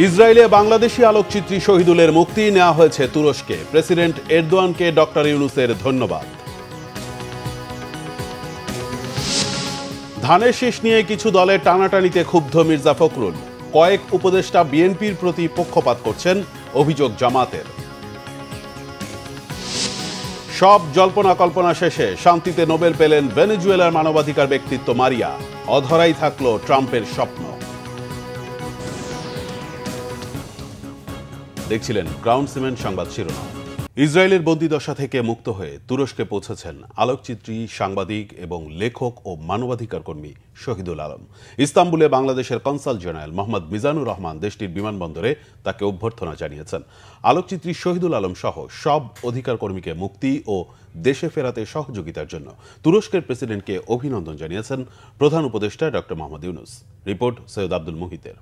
ইসরায়েলে বাংলাদেশি আলোকচিত্রী শহীদুলের মুক্তি নেওয়া হয়েছে তুরস্কে। প্রেসিডেন্ট এরদোয়ানকে ডক্টর ইউনূসের ধন্যবাদ। ধানের শীষ নিয়ে কিছু দলের টানাটানিতে ক্ষুব্ধ মির্জা ফখরুল। কয়েক উপদেষ্টা বিএনপির প্রতি পক্ষপাত করছেন, অভিযোগ জামাতের। সব জল্পনা কল্পনা শেষে শান্তিতে নোবেল পেলেন ভেনেজুয়েলার মানবাধিকার ব্যক্তিত্ব মারিয়া। অধরাই থাকলো ট্রাম্পের স্বপ্ন। দেখছিলেন ক্রাউন সিমেন্ট সংবাদ শিরোনাম। ইসরায়েলের বন্দিদশা থেকে মুক্ত হয়ে তুরস্কে পৌঁছেছেন আলোকচিত্রী, সাংবাদিক এবং লেখক ও মানবাধিকার কর্মী শহীদুল আলম। ইস্তাম্বুলে বাংলাদেশের কনসাল জেনারেল মোহাম্মদ মিজানুর রহমান দেশটির বিমানবন্দরে তাকে অভ্যর্থনা জানিয়েছেন। আলোকচিত্রী শহীদুল আলম সহ সব অধিকার কর্মীকে মুক্তি ও দেশে ফেরাতে সহযোগিতার জন্য তুরস্কের প্রেসিডেন্টকে অভিনন্দন জানিয়েছেন প্রধান উপদেষ্টা ডক্টর মোহাম্মদ ইউনূস। রিপোর্ট সৈয়দ আব্দুল মুহিতের।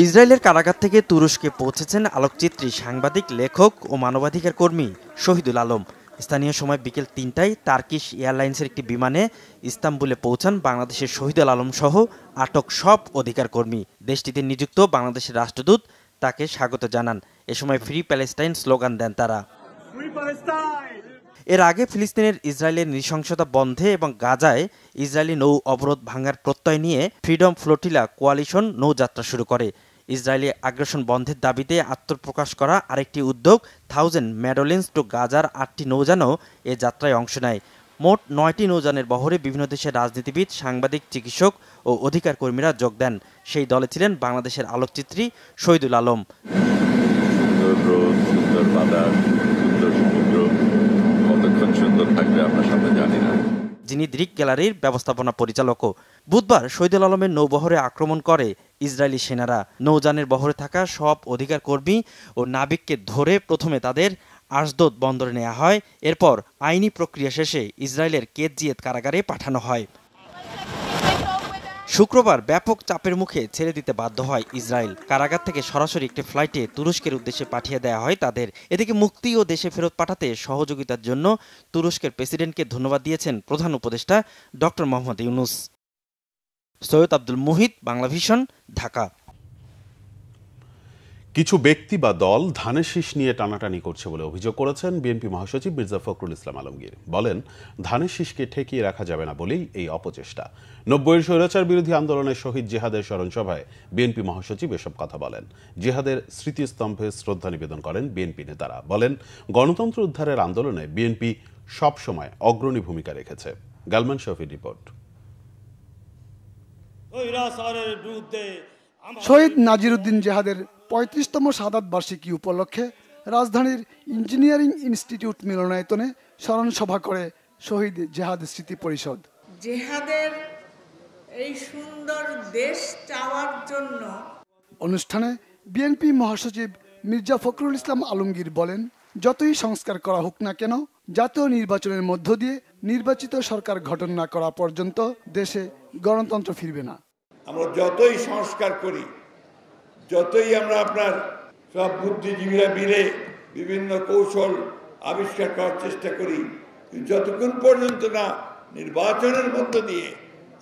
ইসরায়েলের কারাগার থেকে তুরস্কে পৌঁছেছেন আলোকচিত্রী, সাংবাদিক, লেখক ও মানবাধিকার কর্মী শহীদুল আলম। স্থানীয় সময় বিকেল ৩টায় টার্কিশ এয়ারলাইন্সের একটি বিমানে ইস্তাম্বুলে পৌঁছান বাংলাদেশের শহীদুল আলম সহ আটক সব অধিকার কর্মী। দেশটিতে নিযুক্ত বাংলাদেশের রাষ্ট্রদূত তাকে স্বাগত জানান। এ সময় ফ্রি প্যালেস্টাইন স্লোগান দেন তারা। এর আগে ফিলিস্তিনের ইসরায়েলের নৃশংসতা বন্ধে এবং গাজায় ইসরায়েলি নৌ অবরোধ ভাঙার প্রত্যয় নিয়ে ফ্রিডম ফ্লোটিলা কোয়ালিশন নৌযাত্রা শুরু করে। ইসরায়েলি আগ্রাসন বন্ধের দাবিতে আত্মপ্রকাশ করা আরেকটি উদ্যোগ 1000 মেডোলিন্স টু গাজার 8টি নৌযানও এ যাত্রায় অংশ নেয়। মোট 9টি নৌযানের বহরে বিভিন্ন দেশের রাজনীতিবিদ, সাংবাদিক, চিকিৎসক ও অধিকার কর্মীরা যোগ দেন। সেই দলে ছিলেন বাংলাদেশের আলোকচিত্রী শহীদুল আলম। যিনি দৃক গ্যালারির ব্যবস্থাপনা পরিচালকও। বুধবার শহীদুল আলমের নৌবহরে আক্রমণ করে ইসরায়েলি সেনারা। নৌযানের বহরে থাকা সব অধিকার কর্মী ও নাবিককে ধরে প্রথমে তাদের আশদোদ বন্দরে নেওয়া হয়। এরপর আইনি প্রক্রিয়া শেষে ইসরায়েলের কেজিয়েত কারাগারে পাঠানো হয়। শুক্রবার ব্যাপক চাপের মুখে ছেড়ে দিতে বাধ্য হয় ইসরায়েল। কারাগার থেকে সরাসরি একটি ফ্লাইটে তুরস্কের উদ্দেশ্যে পাঠিয়ে দেওয়া হয় তাদের। এদিকে মুক্তি ও দেশে ফেরত পাঠাতে সহযোগিতার জন্য তুরস্কের প্রেসিডেন্টকে ধন্যবাদ দিয়েছেন প্রধান উপদেষ্টা ডক্টর মোহাম্মদ ইউনূস। সৈয়দ আব্দুল মুহিত, বাংলাভিশন, ঢাকা। কিছু ব্যক্তি বা দল ধানের শীষ নিয়ে টানাটানি করছে বলে অভিযোগ করেছেন বিএনপি মহাসচিব মির্জা ফখরুল ইসলাম আলমগীর। বলেন, ধানের শীষকে ঠেকিয়ে রাখা যাবে না বলেই এই অপচেষ্টা। 90-এর স্বৈরাচার বিরোধী আন্দোলনের শহীদ জিহাদের স্মরণ সভায় বিএনপি মহাসচিব এসব কথা বলেন। জিহাদের স্মৃতিস্তম্ভে শ্রদ্ধা নিবেদন করেন বিএনপি নেতারা। বলেন, গণতন্ত্র উদ্ধারের আন্দোলনে বিএনপি সবসময় অগ্রণী ভূমিকা রেখেছে। গালমান শফির রিপোর্ট। শহীদ নাজিরউদ্দিন জিহাদের 35তম শাহাদাত বার্ষিকী উপলক্ষে রাজধানীর ইঞ্জিনিয়ারিং ইনস্টিটিউট মিলনায়তনে স্মরণ সভা করে শহীদ জিহাদ স্মৃতি পরিষদ। জিহাদের এই সুন্দর দেশ চাওয়ার জন্য অনুষ্ঠানে বিএনপি মহাসচিব মির্জা ফখরুল ইসলাম আলমগীর বলেন, যতই সংস্কার করা হোক না কেন, জাতীয় নির্বাচনের মধ্য দিয়ে নির্বাচিত সরকার গঠন না করা পর্যন্ত দেশে গণতন্ত্র ফিরবে না। আমরা যতই সংস্কার করি, যতই আমরা আপনার সব বুদ্ধিজীবীরা মিলে বিভিন্ন কৌশল আবিষ্কার করার চেষ্টা করি, যতক্ষণ পর্যন্ত না নির্বাচনের মধ্য দিয়ে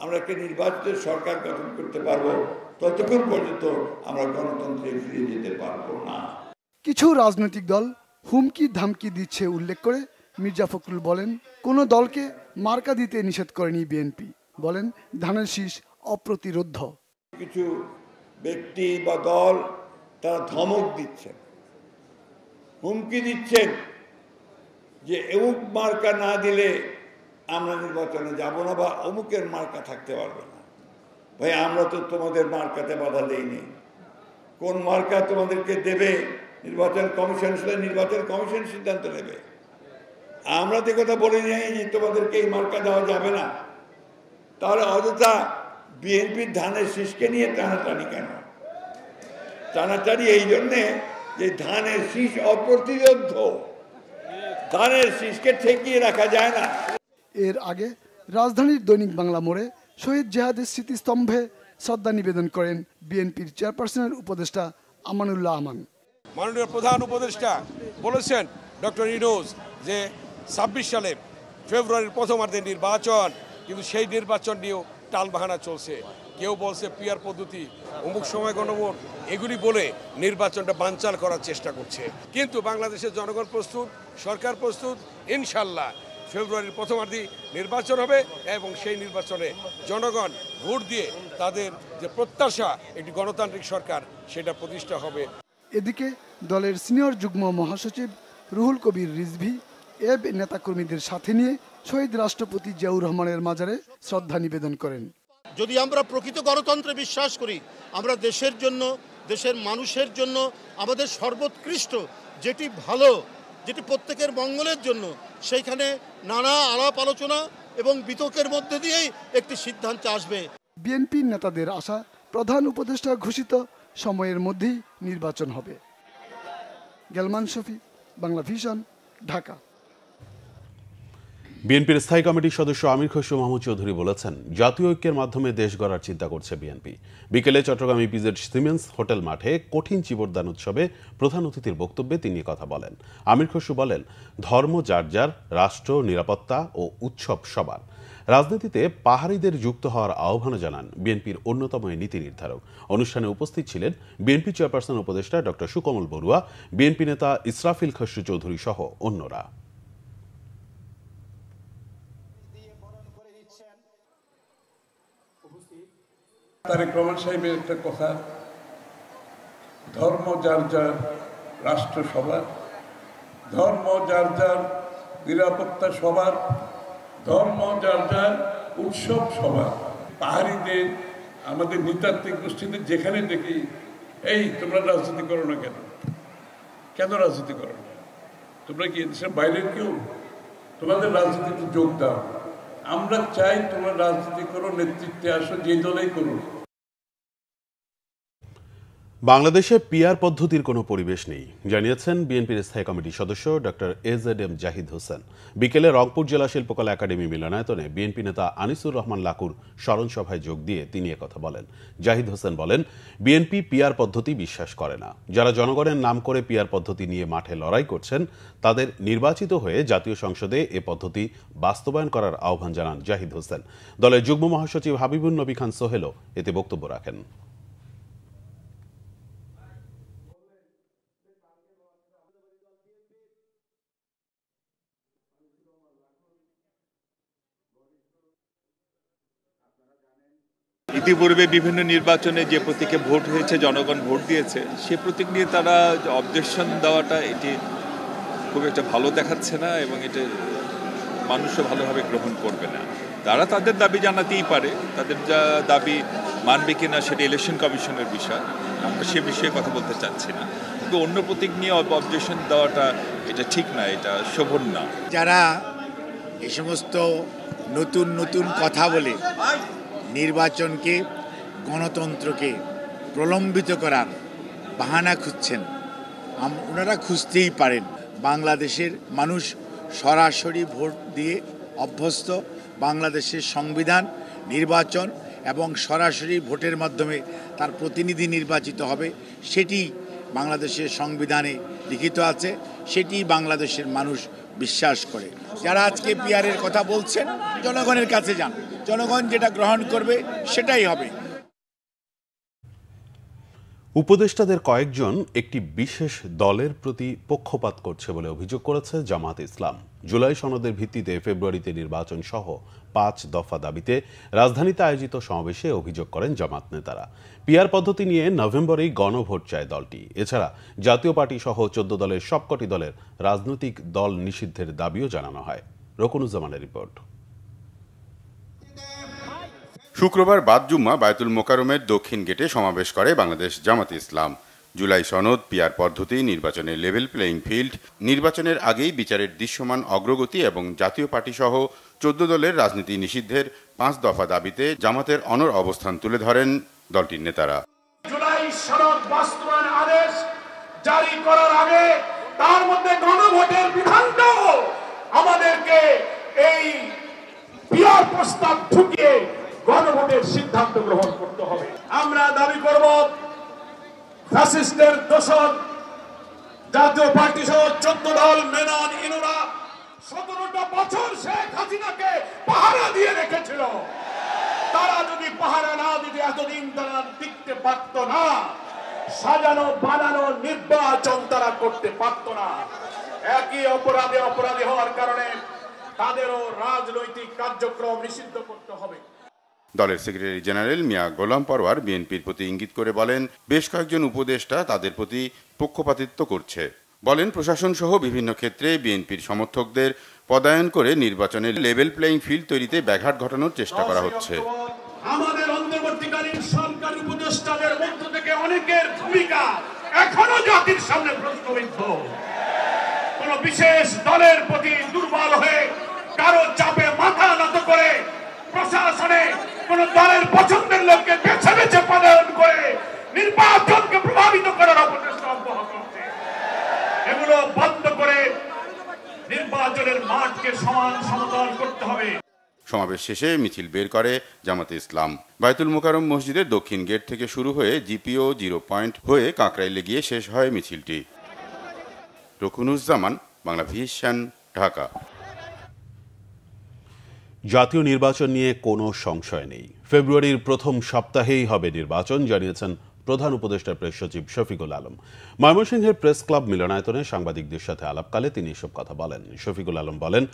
আমরা একটা নির্বাচিত সরকার গঠন করতে পারবো, ততক্ষণ পর্যন্ত আমরা গণতন্ত্রে ফিরে যেতে পারবো না। কিছু রাজনৈতিক দল হুমকি ধামকি দিচ্ছে উল্লেখ করে মির্জা ফখরুল বলেন, কোনো দলকে মার্কা দিতে নিষেধ করেনি বিএনপি। বলেন, ধানের শীষ অপ্রতিরোধ্য। কিছু ব্যক্তি বা দল তারা ধমক দিচ্ছেন, হুমকি দিচ্ছেন যে অমুক মার্কা না দিলে আমরা নির্বাচনে যাব না, বা অমুকের মার্কা থাকতে পারবে না। ভাই, আমরা তো তোমাদের মার্কাতে বাধা দেইনি। কোন মার্কা তোমাদেরকে দেবে নির্বাচন কমিশন, নির্বাচন কমিশন সিদ্ধান্ত নেবে। আমরা তো কথা বলে যাই যে তোমাদেরকে এই মার্কা দেওয়া যাবে না। তাহলে অযথা বিএনপির ধানের শীষকে নিয়ে টানাটানি কেন? টানাটানি এই জন্যে যে ধানের শীষ অপ্রতিরোধ্য, ধানের শীষকে ঠেকিয়ে রাখা যায় না। এর আগে রাজধানীর দৈনিক বাংলা মোড়ে শহীদ জিহাদের স্মৃতিস্তম্ভে শ্রদ্ধা নিবেদন করেন বিএনপির চেয়ারপারসনের উপদেষ্টা আমানুল্লাহ আমান। মাননীয় প্রধান উপদেষ্টা বলেছেন ডক্টর ইউনূস যে 26 সালে ফেব্রুয়ারির প্রথমার্ধে নির্বাচন, কিন্তু সেই নির্বাচন নিয়েও টালবাহানা চলছে। কেউ বলছে পিআর পদ্ধতি, অমুক সময় গণভোট, এগুলি বলে নির্বাচনটা বানচাল করার চেষ্টা করছে। কিন্তু বাংলাদেশের জনগণ প্রস্তুত, সরকার প্রস্তুত। ইনশাল্লাহ ফেব্রুয়ারির প্রথমার্ধে নির্বাচন হবে এবং সেই নির্বাচনে জনগণ ভোট দিয়ে তাদের যে প্রত্যাশা একটি গণতান্ত্রিক সরকার সেটা প্রতিষ্ঠা হবে। এদিকে দলের সিনিয়র যুগ্ম মহাসচিব রুহুল কবির রিজভী এব নেতাকর্মীদের সাথে নিয়ে শহীদ রাষ্ট্রপতি জিয়াউর রহমানের মাজারে শ্রদ্ধা নিবেদন করেন। যদি আমরা প্রকৃত গণতন্ত্রে বিশ্বাস করি, আমরা দেশের জন্য, দেশের মানুষের জন্য আমাদের সর্বোৎকৃষ্ট যেটি ভালো, যেটি প্রত্যেকের মঙ্গলের জন্য, সেইখানে নানা আলাপ আলোচনা এবং বিতর্কের মধ্যে দিয়েই একটি সিদ্ধান্তে আসবে। বিএনপির নেতাদের আশা, প্রধান উপদেষ্টা ঘোষিত সময়ের মধ্যেই নির্বাচন হবে। গেলমান শফি, বাংলা ভিশন, ঢাকা। বিএনপির স্থায়ী কমিটির সদস্য আমির খসরু মাহমুদ চৌধুরী বলেছেন, জাতীয় ঐক্যের মাধ্যমে দেশ গড়ার চিন্তা করছে বিএনপি। বিকেলে চট্টগ্রাম ইপিজেড সিমেন্স হোটেল মাঠে কঠিন চিবরদান উৎসবে প্রধান অতিথির বক্তব্যে তিনি কথা বলেন। আমির খসরু বলেন, ধর্ম যার যার, রাষ্ট্র, নিরাপত্তা ও উৎসব সবার। রাজনীতিতে পাহাড়িদের যুক্ত হওয়ার আহ্বান জানান বিএনপির অন্যতম নীতি নির্ধারক। অনুষ্ঠানে উপস্থিত ছিলেন বিএনপি চেয়ারপারসন উপদেষ্টা ডক্টর সুকমল বড়ুয়া, বিএনপি নেতা ইসরাফিল খসরু চৌধুরী সহ অন্যরা। তারেক রহমান সাহেবের একটা কথা, ধর্ম যার যার, রাষ্ট্র সবার। ধর্ম যার যার, নিরাপত্তা সবার। ধর্ম যার যার, উৎসব সবার। পাহাড়িদের, আমাদের নৃতাত্ত্বিক গোষ্ঠীদের যেখানে দেখি, এই তোমরা রাজনীতি করো না কেন? কেন রাজনীতি করো না? তোমরা কি দেশের বাইরের কেউ? তোমাদের রাজনীতিতে যোগ দাও। আমরা চাই তোমরা রাজনীতি করো, নেতৃত্বে আসো, যে দলেই করো। বাংলাদেশে পিআর পদ্ধতির কোনো পরিবেশ নেই জানিয়েছেন বিএনপির স্থায়ী কমিটির সদস্য ডক্টর এজেডএম জাহিদ হোসেন। বিকেলে রংপুর জেলা শিল্পকলা একাডেমি মিলনায়তনে বিএনপি নেতা আনিসুর রহমান লাকুর স্মরণ সভায় যোগ দিয়ে তিনি একথা বলেন। জাহিদ হোসেন বলেন, বিএনপি পিআর পদ্ধতি বিশ্বাস করে না। যারা জনগণের নাম করে পিআর পদ্ধতি নিয়ে মাঠে লড়াই করছেন, তাদের নির্বাচিত হয়ে জাতীয় সংসদে এ পদ্ধতি বাস্তবায়ন করার আহ্বান জানান জাহিদ হোসেন। দলের যুগ্ম মহাসচিব হাবিবুন নবী খান সোহেলও এতে বক্তব্য রাখেন। ইতিপূর্বে বিভিন্ন নির্বাচনে যে প্রতীকে ভোট হয়েছে, জনগণ ভোট দিয়েছে, সে প্রতীক নিয়ে তারা অবজেকশন দেওয়াটা এটি খুব একটা ভালো দেখাচ্ছে না এবং এটা মানুষও ভালোভাবে গ্রহণ করবে না। তারা তাদের দাবি জানাতেই পারে, তাদের যা দাবি মানবে কিনা সেটা ইলেকশন কমিশনের বিষয়, আমরা সে বিষয়ে কথা বলতে চাচ্ছি না। কিন্তু অন্য প্রতীক নিয়ে অবজেকশন দেওয়াটা এটা ঠিক না, এটা শোভন না। যারা এই সমস্ত নতুন নতুন কথা বলে নির্বাচনকে, গণতন্ত্রকে প্রলম্বিত করার বাহানা খুঁজছেন, ওনারা খুঁজতেই পারেন। বাংলাদেশের মানুষ সরাসরি ভোট দিয়ে অভ্যস্ত। বাংলাদেশের সংবিধান, নির্বাচন এবং সরাসরি ভোটের মাধ্যমে তার প্রতিনিধি নির্বাচিত হবে, সেটি বাংলাদেশের সংবিধানে লিখিত আছে, সেটি বাংলাদেশের মানুষ বিশ্বাস করে। যারা আজকে পিআরের কথা বলছেন, জনগণের কাছে যান, জনগণ যেটা গ্রহণ করবে সেটাই হবে। উপদেষ্টাদের কয়েকজন একটি বিশেষ দলের প্রতি পক্ষপাত করছে বলে অভিযোগ করেছে জামাত ইসলাম। জুলাই সনদের ভিত্তিতে ফেব্রুয়ারিতে নির্বাচন সহ 5 দফা দাবিতে রাজধানীতে আয়োজিত সমাবেশে অভিযোগ করেন জামাত নেতারা। পিআর পদ্ধতি নিয়ে নভেম্বরেই গণভোট চায় দলটি। এছাড়া জাতীয় পার্টি সহ 14 দলের সবকটি দলের রাজনৈতিক দল নিষিদ্ধের দাবিও জানানো হয়। রকুনুজ্জামানের রিপোর্ট। শুক্রবার বাদ জুম্মা বায়তুল মোকাররমের দক্ষিণ গেটে সমাবেশ করে বাংলাদেশ জামাতে ইসলাম। জুলাই সনদ, পিআর পদ্ধতি, নির্বাচনের লেভেল প্লেইং ফিল্ড, নির্বাচনের আগেই বিচারের দৃশ্যমান অগ্রগতি এবং জাতীয় পার্টি সহ 14 দলের রাজনীতি নিষিদ্ধের 5 দফা দাবিতে জামাতের অনড় অবস্থান তুলে ধরেন দলটির নেতারা। জুলাই সনদ বাস্তবায়ন আদেশ জারি করার আগে তার মধ্যে গণভোটের বিধানটাও আমাদেরকে এই পিআর প্রস্তাব ঢুকিয়ে গণভোটের সিদ্ধান্ত গ্রহণ করতে হবে। আমরা দাবি করব, ফ্যাসিস্টের দোসর জাতীয় পার্টি সহ 14 দল মেনন ইনুরা 17টা বছর শেখ হাসিনাকে পাহারা দিয়ে রেখেছিল। তারা যদি পাহারা না দিতে এতদিন তারা টিকতে পারত না। সাজানো বানানো নির্বাচন তারা করতে পারত না। একই অপরাধী হওয়ার কারণে তাদেরও রাজনৈতিক কার্যক্রম নিষিদ্ধ করতে হবে। দলের সেক্রেটারি জেনারেল মিয়া গোলাম পরওয়ার বিএনপির প্রতি ইঙ্গিত করে বলেন, বেশ কয়েকজন উপদেষ্টা তাদের প্রতি পক্ষপাতিত্ব করছে। বলেন, প্রশাসন সহ বিভিন্ন ক্ষেত্রে বিএনপির সমর্থকদের পদায়ন করে নির্বাচনের লেভেল প্লেইং ফিল্ড তৈরিতে ব্যাঘাত ঘটানোর চেষ্টা করা হচ্ছে। আমাদের অন্তর্বর্তীকালীন সরকার উপদেষ্টাদের মধ্য থেকে অনেকের ভূমিকা এখনো জাতির সামনে প্রশ্নবিদ্ধ। কোন বিশেষ দলের প্রতি দুর্বল হয়ে কারো চাপে মাথা নত করে প্রশাসনে কোন দলের পছন্দের লোককে বেছে বেছে পদায়ন করে নির্বাচনকে প্রভাবিত করার অপচেষ্টা অব্যাহত আছে। এগুলো বন্ধ করে নির্বাচনের মাঠকে সমান সমতল করতে হবে। সমাবেশ শেষে মিছিল বের করে জামাতে ইসলাম। বায়তুল মোকাররম মসজিদের দক্ষিণ গেট থেকে শুরু হয়ে জিপিও 0 পয়েন্ট হয়ে কাকরাইলে গিয়ে শেষ হয় মিছিলটি। রকুনুজ্জামান, বাংলা ভিশন, ঢাকা। জাতীয় নির্বাচন নিয়ে কোনো সংশয় নেই। ফেব্রুয়ারির প্রথম সপ্তাহেই হবে নির্বাচন, জানিয়েছেন প্রধান উপদেষ্টা প্রেস সচিব শফিকুল আলম। ময়মনসিংহের প্রেস ক্লাব মিলনায়তনে সাংবাদিকদের সাথে আলাপকালে তিনি এসব কথা বলেন। শফিকুল আলম বলেন,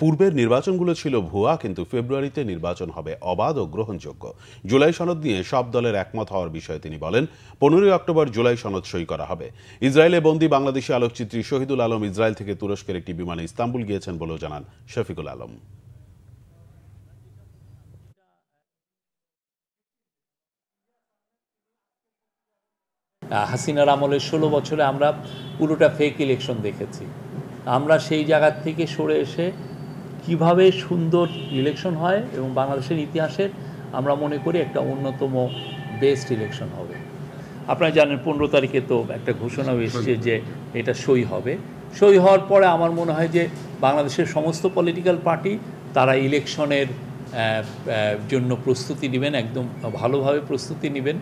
পূর্বের নির্বাচনগুলো ছিল ভুয়া, কিন্তু ফেব্রুয়ারিতে নির্বাচন হবে অবাধ ও গ্রহণযোগ্য। জুলাই সনদ নিয়ে সব দলের একমত হওয়ার বিষয়ে তিনি বলেন, 15 অক্টোবর জুলাই সনদ সই করা হবে। ইসরায়েলে বন্দী বাংলাদেশি আলোকচিত্রী শহীদুল আলম ইসরায়েল থেকে তুরস্কের একটি বিমানে ইস্তাম্বুল গিয়েছেন বলেও জানান শফিকুল আলম। হাসিনার আমলের 16 বছরে আমরা পুরোটা ফেক ইলেকশন দেখেছি। আমরা সেই জায়গা থেকে সরে এসে কিভাবে সুন্দর ইলেকশন হয় এবং বাংলাদেশের ইতিহাসের আমরা মনে করি একটা অন্যতম বেস্ট ইলেকশন হবে। আপনারা জানেন 15 তারিখে তো একটা ঘোষণা এসেছে যে এটা সই হবে। সই হওয়ার পরে আমার মনে হয় যে বাংলাদেশের সমস্ত পলিটিক্যাল পার্টি তারা ইলেকশনের জন্য প্রস্তুতি নেবেন, একদম ভালোভাবে প্রস্তুতি নেবেন।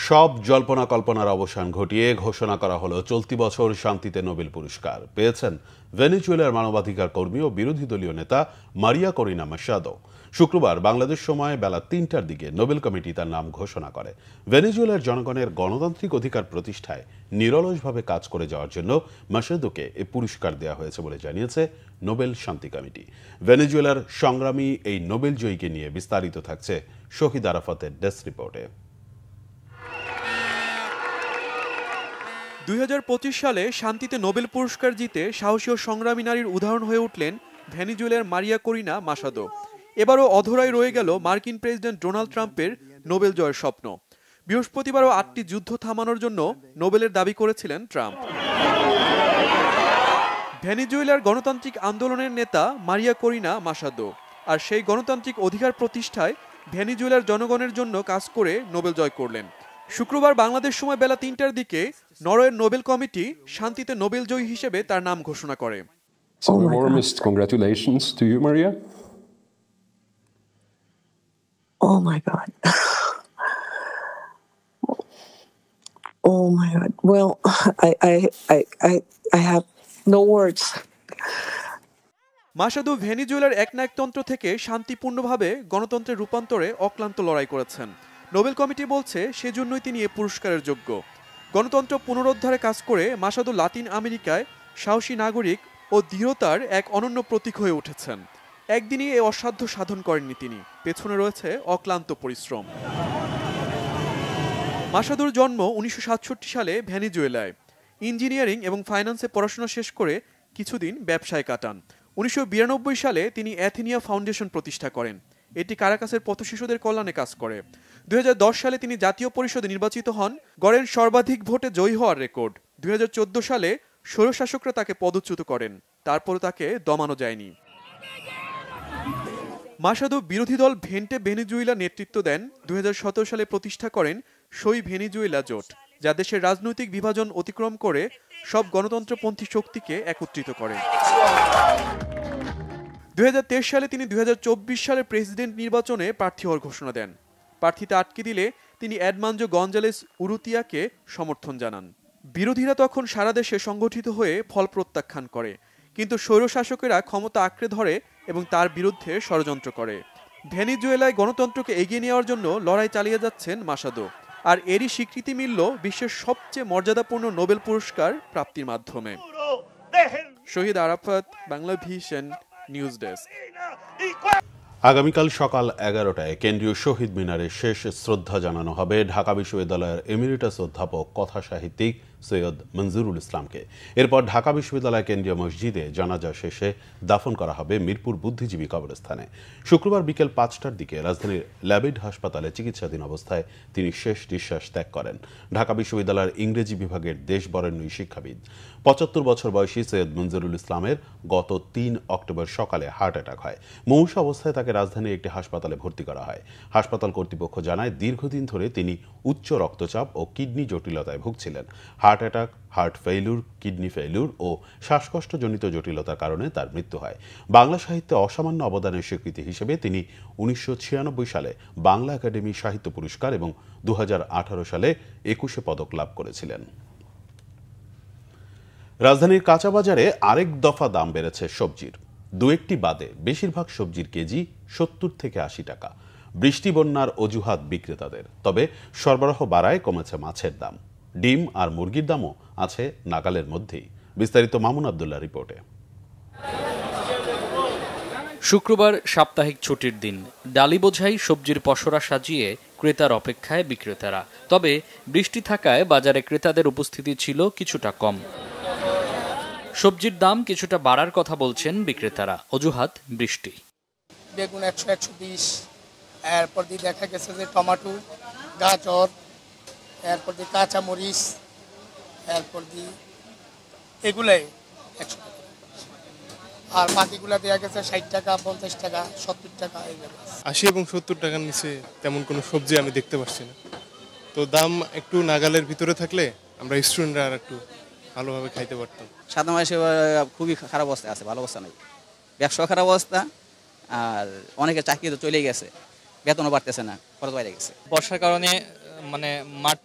সব জল্পনা কল্পনার অবসান ঘটিয়ে ঘোষণা করা হলো চলতি বছর শান্তিতে নোবেল পুরস্কার পেয়েছেন ভেনেজুয়েলার মানবাধিকার কর্মী ও বিরোধী দলীয় নেতা মারিয়া করিনা মাশাদো। শুক্রবার বাংলাদেশ সময় বেলা 3টার দিকে নোবেল কমিটি তার নাম ঘোষণা করে। ভেনেজুয়েলার জনগণের গণতান্ত্রিক অধিকার প্রতিষ্ঠায় নিরলসভাবে কাজ করে যাওয়ার জন্য মাশাদোকে এ পুরস্কার দেওয়া হয়েছে বলে জানিয়েছে নোবেল শান্তি কমিটি। ভেনেজুয়েলার সংগ্রামী এই নোবেল জয়ীকে নিয়ে বিস্তারিত থাকছে শহীদ আরাফাতের ডেস্ক রিপোর্টে। 2025 সালে শান্তিতে নোবেল পুরস্কার জিতে সাহসী ও সংগ্রামী নারীর উদাহরণ হয়ে উঠলেন ভেনেজুয়েলার মারিয়া করিনা মাশাদো। এবারও অধরাই রয়ে গেল মার্কিন প্রেসিডেন্ট ডোনাল্ড ট্রাম্পের নোবেল জয়ের স্বপ্ন। বৃহস্পতিবারও 8টি যুদ্ধ থামানোর জন্য নোবেলের দাবি করেছিলেন ট্রাম্প। ভেনেজুয়েলার গণতান্ত্রিক আন্দোলনের নেতা মারিয়া করিনা মাশাদো, আর সেই গণতান্ত্রিক অধিকার প্রতিষ্ঠায় ভেনেজুয়েলার জনগণের জন্য কাজ করে নোবেল জয় করলেন। শুক্রবার বাংলাদেশ সময় বেলা 3টার দিকে নরওয়ের নোবেল কমিটি শান্তিতে নোবেল জয়ী হিসেবে তার নাম ঘোষণা করে। So the warmest congratulations to you, Maria. Oh my God. Oh my God. Well, I have no words. মাশাদো ভেনেজুয়েলার একনায়কতন্ত্র থেকে শান্তিপূর্ণভাবে গণতন্ত্রের রূপান্তরে অক্লান্ত লড়াই করেছেন। নোবেল কমিটি বলছে সেজন্যই তিনি এ পুরস্কারের যোগ্য। গণতন্ত্র পুনরুদ্ধারে কাজ করে মাশাদো লাতিন আমেরিকায় সাহসী নাগরিক ও দৃঢ়তার এক অনন্য প্রতীক হয়ে উঠেছেন। একদিনই এ অসাধ্য সাধন করেননি তিনি, পেছনে রয়েছে অক্লান্ত পরিশ্রম। মাশাদোর জন্ম 1967 সালে ভেনেজুয়েলায়। ইঞ্জিনিয়ারিং এবং ফাইন্যান্সে পড়াশোনা শেষ করে কিছুদিন ব্যবসায় কাটান। 1992 সালে তিনি অ্যাথেনিয়া ফাউন্ডেশন প্রতিষ্ঠা করেন। এটি কারাকাসের পথশিশুদের কল্যাণে কাজ করে। 2010 সালে তিনি জাতীয় পরিষদে নির্বাচিত হন, গড়েন সর্বাধিক ভোটে জয়ী হওয়ার রেকর্ড। 2014 সালে স্বৈরশাসকরা তাকে পদচ্যুত করেন, তারপর তাকে দমানো যায়নি। মাশাদো বিরোধী দল ভেন্টে ভেনেজুয়েলা নেতৃত্ব দেন। 2017 সালে প্রতিষ্ঠা করেন সই ভেনেজুয়েলা জোট, যা দেশের রাজনৈতিক বিভাজন অতিক্রম করে সব গণতন্ত্রপন্থী শক্তিকে একত্রিত করে। 2023 সালে তিনি 2024 সালের প্রেসিডেন্ট নির্বাচনে প্রার্থী হওয়ার ঘোষণা দেন। প্রার্থিতা আটকে দিলে তিনি এডমানজো গঞ্জালেস উরুতিয়াকে সমর্থন জানান। বিরোধীরা তখন সারা দেশে সংগঠিত হয়ে ফল প্রত্যাখ্যান করে, কিন্তু স্বৈরশাসকেরা ক্ষমতা আঁকড়ে ধরে এবং তার বিরুদ্ধে ষড়যন্ত্র করে। ভেনেজুয়েলায় গণতন্ত্রকে এগিয়ে নেওয়ার জন্য লড়াই চালিয়ে যাচ্ছেন মাসাদো, আর এরই স্বীকৃতি মিলল বিশ্বের সবচেয়ে মর্যাদাপূর্ণ নোবেল পুরস্কার প্রাপ্তির মাধ্যমে। Shahid Arafat, Bangla Vision news desk. আগামীকাল সকাল 11টায় কেন্দ্রীয় শহীদ মিনারে শেষ শ্রদ্ধা জানানো হবে ঢাকা বিশ্ববিদ্যালয়ের এমিরিটাস অধ্যাপক কথা সাহিত্যিক সৈয়দ মঞ্জুরুল ইসলামকে। এরপর ঢাকা বিশ্ববিদ্যালয় কেন্দ্রীয় মসজিদে জানাজা শেষে দাফন করা হবে মিরপুর বুদ্ধিজীবী কবরস্থানে। শুক্রবার বিকেল 5টার দিকে রাজধানীর ল্যাবেড হাসপাতালে চিকিৎসাধীন অবস্থায় তিনি শেষ নিঃশ্বাস ত্যাগ করেন। ঢাকা বিশ্ববিদ্যালয়ের ইংরেজি বিভাগের দেশবরেণ্য শিক্ষাবিদ 75 বছর বয়সী সৈয়দ মঞ্জুরুল ইসলামের গত 3 অক্টোবর সকালে হার্ট অ্যাটাক হয়। মুমূর্ষু অবস্থায় তাকে রাজধানীর একটি হাসপাতালে ভর্তি করা হয়। হাসপাতাল কর্তৃপক্ষ জানায়, দীর্ঘদিন ধরে তিনি উচ্চ রক্তচাপ ও কিডনি জটিলতায় ভুগছিলেন। Heart attack, heart failure, kidney failure ও শ্বাসকষ্টজনিত জটিলতার কারণে তার মৃত্যু হয়। বাংলা সাহিত্যে অসামান্য অবদানের স্বীকৃতি হিসেবে তিনি 1996 সালে বাংলা একাডেমি সাহিত্য পুরস্কার এবং 2018 সালে 21 পদক লাভ করেছিলেন। রাজধানীর কাঁচা বাজারে আরেক দফা দাম বেড়েছে সবজির। দু একটি বাদে বেশিরভাগ সবজির কেজি 70 থেকে 80 টাকা। বৃষ্টি বন্যার অজুহাত বিক্রেতাদের, তবে সরবরাহ বাড়ায় কমেছে মাছের দাম। ডিম আর মুরগির দামও আছে নাগালের মধ্যেই। বিস্তারিত মামুন আব্দুল্লাহ রিপোর্টে। শুক্রবার সাপ্তাহিক ছুটির দিন, ডালি বোঝাই সবজির পসরা সাজিয়ে ক্রেতার অপেক্ষায় বিক্রেতারা। তবে বৃষ্টি থাকায় বাজারে ক্রেতাদের উপস্থিতি ছিল কিছুটা কম। সবজির দাম কিছুটা বাড়ার কথা বলছেন বিক্রেতারা, অজুহাত বৃষ্টি। বেগুন 100-120, এরপর দিয়ে দেখা গেছে যে টমেটো, গাজর, এরপর দিয়ে কাঁচা মরিচ, এরপর দিয়ে এগুলাই 100 টাকা, আর বাকিগুলা দেওয়া গেছে 60 টাকা, 50 টাকা, 70 টাকা। 80 এবং 70 টাকার নিচে তেমন কোনো সবজি আমি দেখতে পাচ্ছি না। তো দাম একটু নাগালের ভিতরে থাকলে আমরা স্টুডেন্টরা আর একটু ভালোভাবে খাইতে পারতাম। সাদা মাসে খুবই খারাপ অবস্থা আছে, ভালো অবস্থা নেই, ব্যবসা খারাপ অবস্থা, আর অনেকে চাকরি তো চলেই গেছে, বেতনও বাড়তেছে না, খরচ বাইরে গেছে। বর্ষার কারণে মানে মাঠ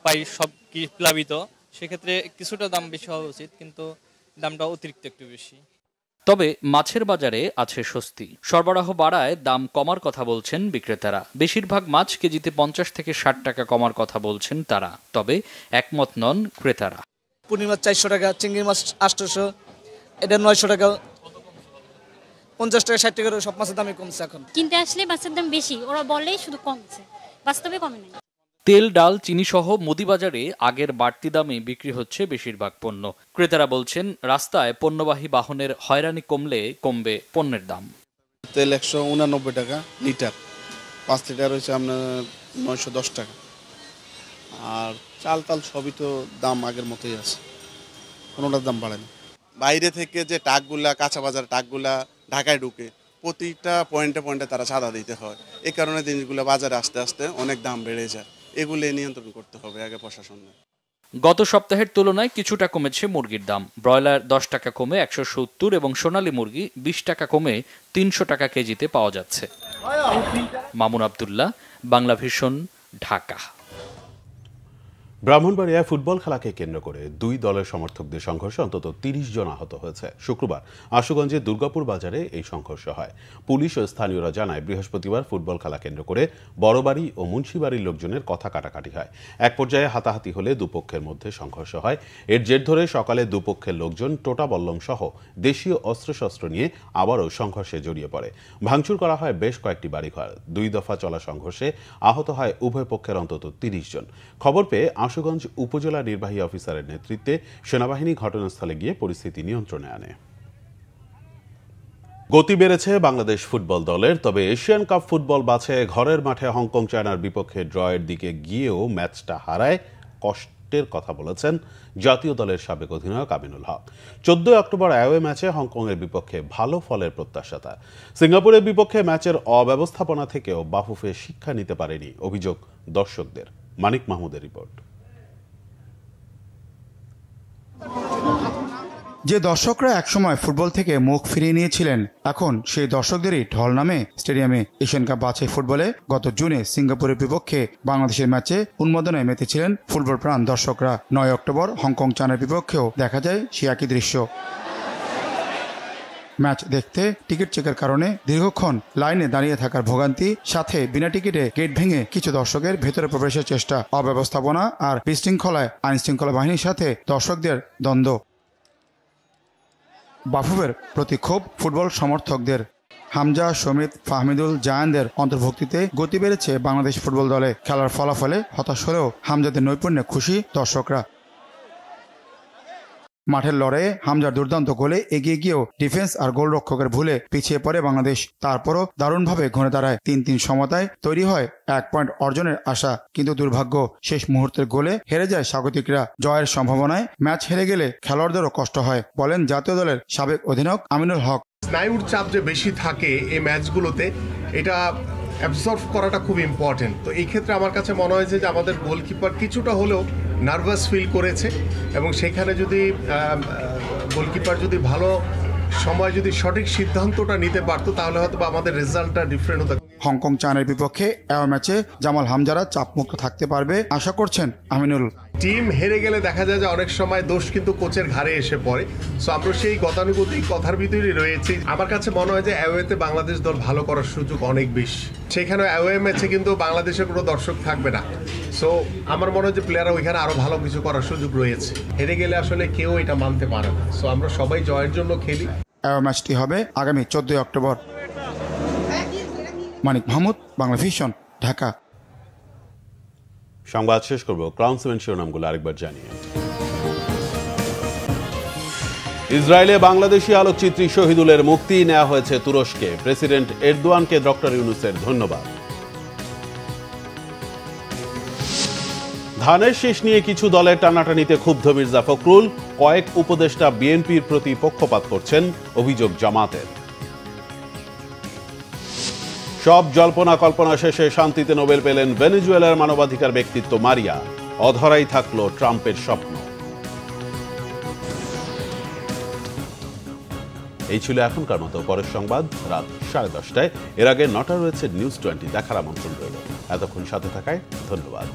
পাই সব কি প্লাবিত, সেক্ষেত্রে কিছুটা দাম বেশি হওয়া উচিত, কিন্তু দামটা অতিরিক্ত একটু বেশি। তবে মাছের বাজারে আছে স্বস্তি। সরবরাহ বাড়ায় দাম কমার কথা বলছেন বিক্রেতারা। বেশিরভাগ মাছ কেজিতে 50 থেকে 60 টাকা কমার কথা বলছেন তারা। তবে একমত নন ক্রেতারা। পুঁটি মাছ 400 টাকা, চিংড়ি মাছ 800, এটা 900 টাকা, 50 টাকা 60 টাকা, সব মাছের দামই কমছে এখন। কিনতে আসলে মাছের দাম বেশি, ওরা বলেই শুধু কমছে, বাস্তবে কমে নাই। তেল, ডাল, চিনি সহ মুদিবাজারে আগের বাড়তি দামে বিক্রি হচ্ছে বেশিরভাগ পণ্য। ক্রেতারা বলছেন, রাস্তায় পণ্যবাহী বাহনের হয়রানি কমলে কমবে পণ্যের দাম। তেল 189 টাকা লিটার, 5 লিটার হচ্ছে আপনার 910 টাকা। আর চাল টাল সবই তো দাম আগের মতোই আছে, কোনোটার দাম বাড়েনি। বাইরে থেকে যে ট্রাকগুলা, কাঁচা বাজার ট্রাকগুলা ঢাকায় ঢুকে প্রতিটা পয়েন্টে পয়েন্টে তারা চাঁদা দিতে হয়। এই কারণে জিনিসগুলো বাজারে আস্তে আস্তে অনেক দাম বেড়ে যায়। এগুলো নিয়ন্ত্রণ করতে হবে আগে প্রশাসনের। গত সপ্তাহের তুলনায় কিছুটা কমেছে মুরগির দাম। ব্রয়লার 10 টাকা কমে 170 এবং সোনালী মুরগি 20 টাকা কমে 300 টাকা কেজিতে পাওয়া যাচ্ছে। মামুন আব্দুল্লাহ, বাংলা ভিশন, ঢাকা। ব্রাহ্মণবাড়িয়ায় ফুটবল খেলাকে কেন্দ্র করে দুই দলের সমর্থকদের সংঘর্ষে অন্তত 30 জন আহত হয়েছে। শুক্রবার আশুগঞ্জের দুর্গাপুর বাজারে এই সংঘর্ষ হয়। পুলিশ ও স্থানীয়রা জানায়, বৃহস্পতিবার ফুটবল খেলা কেন্দ্র করে বড়বাড়ি ও মুন্সিবাড়ির লোকজনের কথা কাটাকাটি হয়। এক পর্যায়ে হাতাহাতি হলে দুপক্ষের মধ্যে সংঘর্ষ হয়। এর জের ধরে সকালে দুপক্ষের লোকজন টোটা বল্লম সহ দেশীয় অস্ত্রশস্ত্র নিয়ে আবারও সংঘর্ষে জড়িয়ে পড়ে। ভাঙচুর করা হয় বেশ কয়েকটি বাড়িঘর। 2 দফা চলা সংঘর্ষে আহত হয় উভয় পক্ষের অন্তত 30 জন। খবর পেয়ে আশুগঞ্জ উপজেলা নির্বাহী অফিসারের নেতৃত্বে সেনাবাহিনী ঘটনাস্থলে গিয়ে পরিস্থিতি নিয়ন্ত্রণে আনে। গতি বেড়েছে বাংলাদেশ ফুটবল দলের। তবে এশিয়ান কাপ ফুটবল বাছাইয়ে ঘরের মাঠে হংকং চায়নার বিপক্ষে ড্রয়ের দিকে গিয়েও ম্যাচটা হারায় কষ্টের কথা বলেছেন জাতীয় দলের সাবেক অধিনায়ক আমিনুল হক। 14 অক্টোবর অ্যাওয়ে ম্যাচে হংকংয়ের বিপক্ষে ভালো ফলের প্রত্যাশা তার। সিঙ্গাপুরের বিপক্ষে ম্যাচের অব্যবস্থাপনা থেকেও বাফুফে শিক্ষা নিতে পারেনি অভিযোগ দর্শকদের। মানিক মাহমুদের রিপোর্ট। যে দর্শকরা একসময় ফুটবল থেকে মুখ ফিরিয়ে নিয়েছিলেন, এখন সেই দর্শকদেরই ঢল নামে স্টেডিয়ামে। এশিয়ান কাপ বাছাই ফুটবলে গত জুনে সিঙ্গাপুরের বিপক্ষে বাংলাদেশের ম্যাচে উন্মাদনায় মেতেছিলেন ফুটবল প্রাণ দর্শকরা। 9 অক্টোবর হংকং চায়নার বিপক্ষেও দেখা যায় সে একই দৃশ্য। ম্যাচ দেখতে টিকিট চেকের কারণে দীর্ঘক্ষণ লাইনে দাঁড়িয়ে থাকার ভোগান্তি, সাথে বিনা টিকিটে গেট ভেঙে কিছু দর্শকের ভেতরে প্রবেশের চেষ্টা, অব্যবস্থাপনা আর বিশৃঙ্খলায় আইনশৃঙ্খলা বাহিনীর সাথে দর্শকদের দ্বন্দ্ব। বাফুফের প্রতি ক্ষোভ ফুটবল সমর্থকদের। হামজা, সমিত, ফাহমিদুল, জায়ানদের অন্তর্ভুক্তিতে গতি বেড়েছে বাংলাদেশ ফুটবল দলে। খেলার ফলাফলে হতাশ হলেও হামজাদের নৈপুণ্যে খুশি দর্শকরা। মাঠের লড়াইয়ে হামজার দুর্দান্ত গোলে এগিয়ে গিয়েও ডিফেন্স আর গোলরক্ষকের ভুলে পিছিয়ে পড়ে বাংলাদেশ। তারপরও দারুণভাবে ঘুরে দাঁড়ায়। 3-3 সমতায় তৈরি হয় 1 পয়েন্ট অর্জনের আশা, কিন্তু দুর্ভাগ্য শেষ মুহূর্তের গোলে হেরে যায় স্বাগতিকরা। জয়ের সম্ভাবনায় ম্যাচ হেরে গেলে খেলোয়াড়দেরও কষ্ট হয়, বলেন জাতীয় দলের সাবেক অধিনায়ক আমিনুল হক। স্নায়ুর চাপ যে বেশি থাকে এই ম্যাচগুলোতে, এটা অ্যাবজর্ভ করাটা খুব ইম্পর্টেন্ট। তো এই ক্ষেত্রে আমার কাছে মনে হয়েছে যে আমাদের গোলকিপার কিছুটা হলেও নার্ভাস ফিল করেছে, এবং সেখানে যদি গোলকিপার যদি ভালো সময় যদি সঠিক সিদ্ধান্তটা নিতে পারতো তাহলে হয়তো আমাদের রেজাল্টটা ডিফারেন্ট হতো। হংকং চায়নার বিপক্ষে এও ম্যাচে জামাল হামজারা চাপমুক্ত থাকতে পারবে আশা করছেন আমিনুল। টিম হেরে গেলে দেখা যায় যে অনেক সময় দোষ কিন্তু কোচের ঘাড়ে এসে পড়ে। সো আমরা সেই গতানুগতিক কথার ভিতরেই রয়েছি। আমার কাছে মনে হয় যে অ্যাওয়েতে বাংলাদেশ দল ভালো করার সুযোগ অনেক বেশি। সেখানে অ্যাওয়ে ম্যাচে কিন্তু বাংলাদেশের কোনো দর্শক থাকবে না। সো আমার মনে হয় যে প্লেয়াররা ওইখানে আরো ভালো কিছু করার সুযোগ রয়েছে। হেরে গেলে আসলে কেউ এটা মানতে পারে না। সো আমরা সবাই জয়ের জন্য খেলি। এও ম্যাচটি হবে আগামী 14 অক্টোবর। মানিক মাহমুদ, বাংলা ভিশন, ঢাকা। সংবাদ শেষ করব ক্রাউন সিমেন্ট শিরোনামগুলো আরেকবার জানিয়ে। ইসরায়েলে বাংলাদেশি আলোকচিত্রী শহীদুলের মুক্তি নেওয়া হয়েছে তুরস্কে। প্রেসিডেন্ট এরদোয়ানকে ডক্টর ইউনূসের ধন্যবাদ। ধানের শীষ নিয়ে কিছু দলের টানাটানিতে ক্ষুব্ধ মির্জা ফখরুল। কয়েক উপদেষ্টা বিএনপির প্রতি পক্ষপাত করছেন, অভিযোগ জামাতের। সব জল্পনা কল্পনা শেষে শান্তিতে নোবেল পেলেন ভেনেজুয়েলার মানবাধিকার ব্যক্তিত্ব মারিয়া। অধরাই থাকলো ট্রাম্পের স্বপ্ন। এই ছিল এখনকার মতো। পরের সংবাদ রাত 10:30টায়। এর আগে 9টা রয়েছে নিউজ 20। দেখার আমন্ত্রণ রইল। এতক্ষণ সাথে থাকায় ধন্যবাদ।